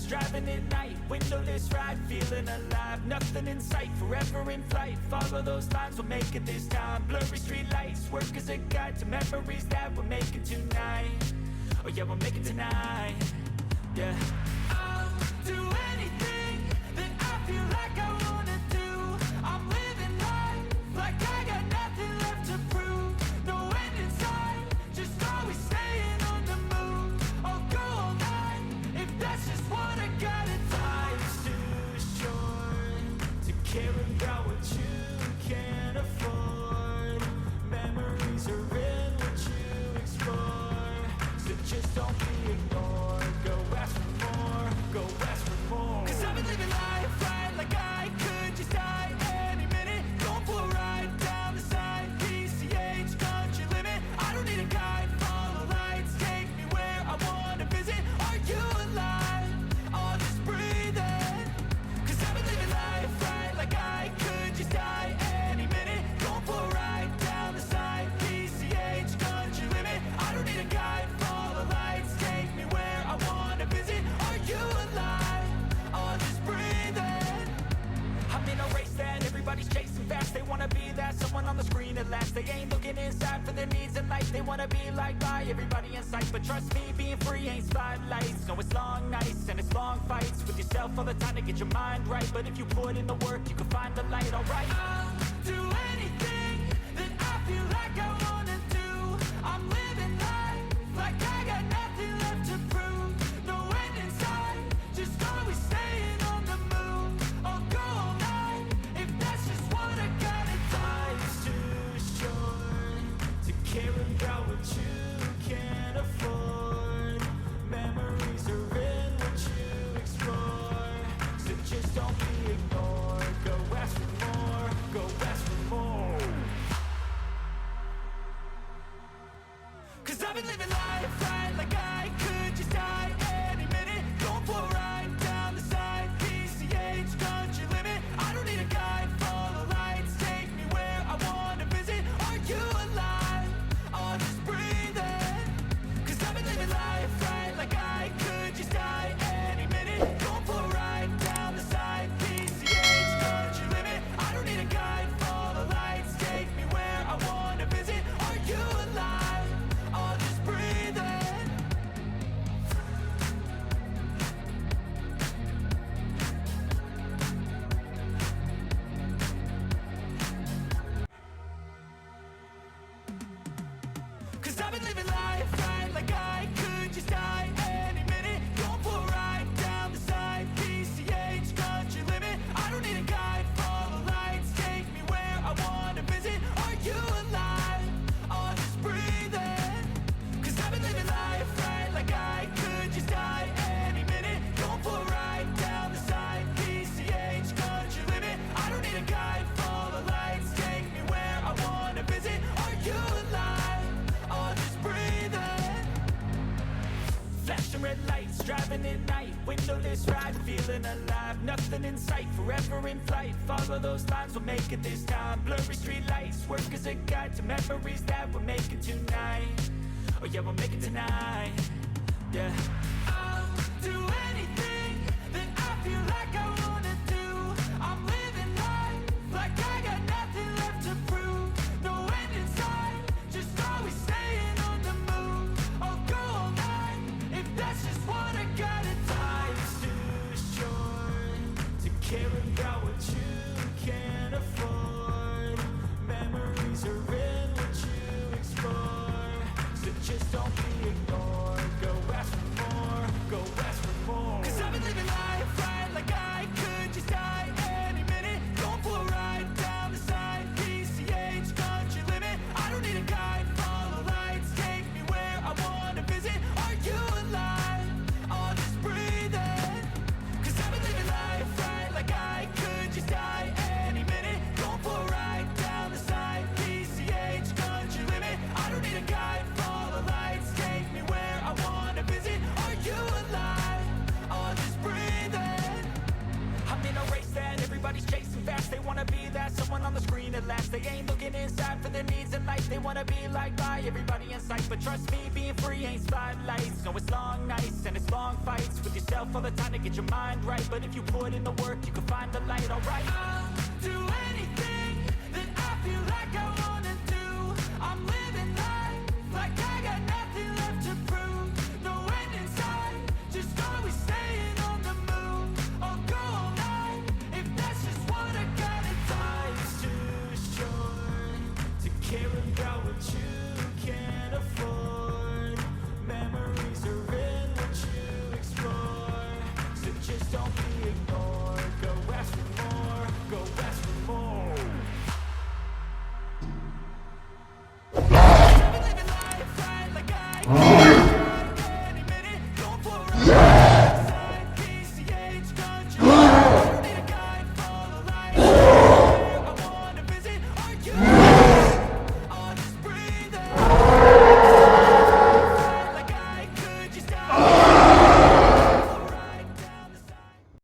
lights, driving at night, windowless ride, feeling alive, nothing in sight, forever in flight, follow those lines, we'll make it this time, blurry street lights, work as a guide to memories that we're making tonight, oh yeah, we'll make it tonight, yeah. I'll do anything that I feel like I wanna do, I'm living life like I got nothing left to prove, no end in sight, just always staying on the move, I'll go all night, if that's just what I gotta do. Life's too short to care about what you can't afford, memories are in what you explore, so just don't be ignored, go ask for more, go ask for more. Cause I've been living life right like I could just die any minute, going for a ride down the side, PCH country limit, I don't need a guide, follow lights, take me where I wanna visit, are you alive, or just breathing? Cause I've been living life right like I could just die any minute, going for a ride down the side, PCH country limit, I don't need a guide, follow lights, take me where I wanna visit, are you alive, or just breathing? I'm in a race that everybody's chasing fast, they wanna be that someone on the screen at last, they ain't looking inside for their needs in life, they wanna be liked by everybody in sight, but trust me, being free ain't spotlights, no it's long nights and it's long fights with yourself all the time to get your mind right, but if you put in the work you can find the light, alright. I'll do anything that I feel like I wanna do, I'm living life like I got nothing left to prove, no end in sight, just always staying on the move, I'll go all night, if that's just what I gotta do. Life's too short to care about what you can't afford, memories are in what you explore, so just don't be ignored, go ask for more, go ask for more. Cause I've been living life right like I could just die any minute, going for a ride down the side, PCH country limit, I don't need a guide, follow lights, take me where I wanna visit, are you alive, or just breathing? Cause I've been living life right like I could just die any minute, going for a ride down the side, PCH country limit, I don't need a guide, follow lights, take me where I wanna visit, are you alive, or just breathing? Cause I've been living life right like I could just die any minute, going for a ride down the side, PCH country limit, I don't need a guide, follow lights, take me where I wanna visit, are you alive, or just breathing? Cause I've been living life right like I could just die any minute, going for a ride down the side, PCH country limit, I don't need a guide, follow lights, take me where I wanna visit, are you alive, or just breathing? Flashing red lights, driving at night, windowless ride, feeling alive, nothing in sight, forever in flight, follow those lines, we'll make it this time, blurry street lights, work as a guide to memories that we're making tonight, oh yeah, we'll make it tonight, yeah. I'll do anything that I feel like I wanna do, I'm living life like I got nothing left to prove, no end in sight, just always staying on the move, I'll go all night, if that's just what I gotta do. Life's too short to care about what you can't afford, memories are in what you explore, so just don't be ignored, go ask for more, go ask for more. Cause to last. They ain't looking inside for their needs in life. They wanna be liked by everybody in sight. But trust me, being free ain't spotlights. No, it's long nights and it's long fights with yourself all the time to get your mind right. But if you put in the work, you can find the light, alright. I'll do anything